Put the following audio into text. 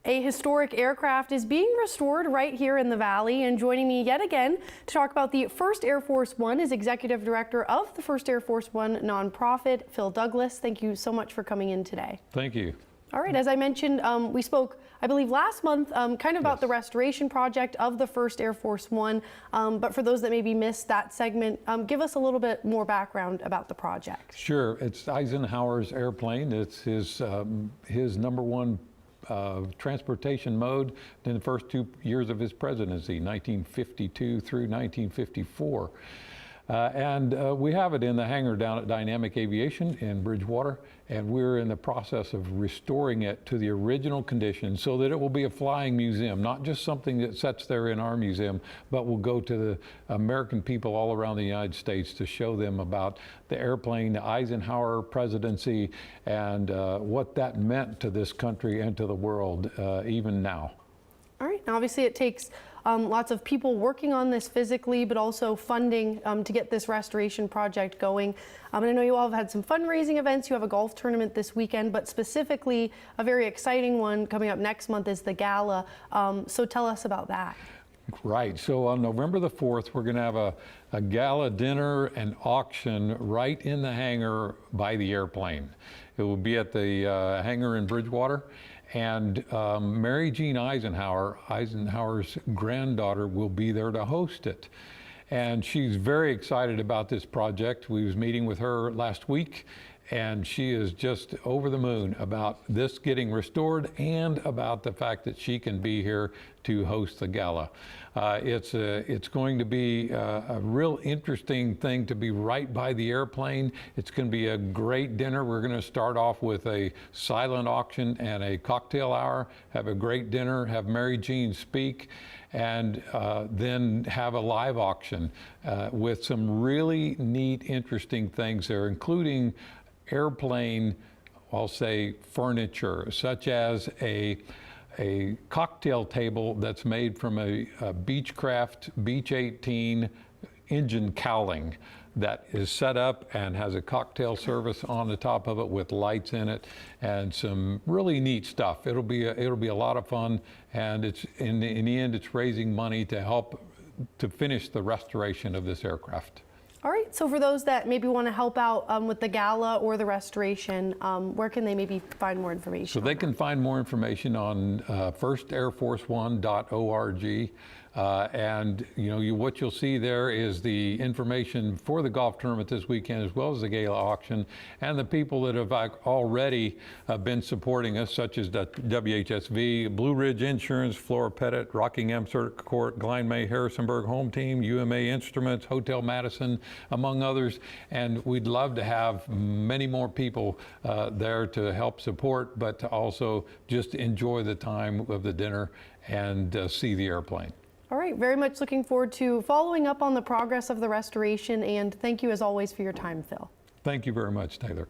A historic aircraft is being restored right here in the Valley, and joining me yet again to talk about the First Air Force One is Executive Director of the First Air Force One nonprofit, Phil Douglas. Thank you so much for coming in today. Thank you. All right, as I mentioned, we spoke, I believe, last month kind of about the restoration project of the First Air Force One, but for those that maybe missed that segment, give us a little bit more background about the project. Sure, it's Eisenhower's airplane. It's his number one transportation mode in the first 2 years of his presidency, 1952 through 1954. We have it in the hangar down at Dynamic Aviation in Bridgewater, and we're in the process of restoring it to the original condition so that it will be a flying museum, not just something that sits there in our museum, but will go to the American people all around the United States to show them about the airplane, the Eisenhower presidency, and what that meant to this country and to the world even now. All right, now obviously it takes lots of people working on this physically, but also funding to get this restoration project going. And I know you all have had some fundraising events. You have a golf tournament this weekend, but specifically a very exciting one coming up next month is the gala. So tell us about that. Right, so on November the 4th, we're going to have a gala dinner and auction right in the hangar by the airplane. It will be at the hangar in Bridgewater. And Mary Jean Eisenhower, Eisenhower's granddaughter, will be there to host it. And she's very excited about this project. We was meeting with her last week, and she is just over the moon about this getting restored and about the fact that she can be here to host the gala. It's going to be a real interesting thing to be right by the airplane. It's going to be a great dinner. We're going to start off with a silent auction and a cocktail hour, have a great dinner, have Mary Jean speak, and then have a live auction with some really neat, interesting things there, including airplane, I'll say, furniture, such as a cocktail table that's made from a Beechcraft Beech 18 engine cowling that is set up and has a cocktail service on the top of it with lights in it and some really neat stuff. It'll be a lot of fun, and it's in the end it's raising money to help to finish the restoration of this aircraft. All right, so for those that maybe want to help out with the gala or the restoration, where can they maybe find more information? So they can find more information on firstairforce1.org. And what you'll see there is the information for the golf tournament this weekend, as well as the gala auction, and the people that have already been supporting us, such as the WHSV, Blue Ridge Insurance, Flora Pettit, Rockingham Circuit Court, Glen May Harrisonburg Home Team, UMA Instruments, Hotel Madison, among others. And we'd love to have many more people there to help support, but to also just enjoy the time of the dinner and see the airplane. All right, very much looking forward to following up on the progress of the restoration, and thank you as always for your time, Phil. Thank you very much, Taylor.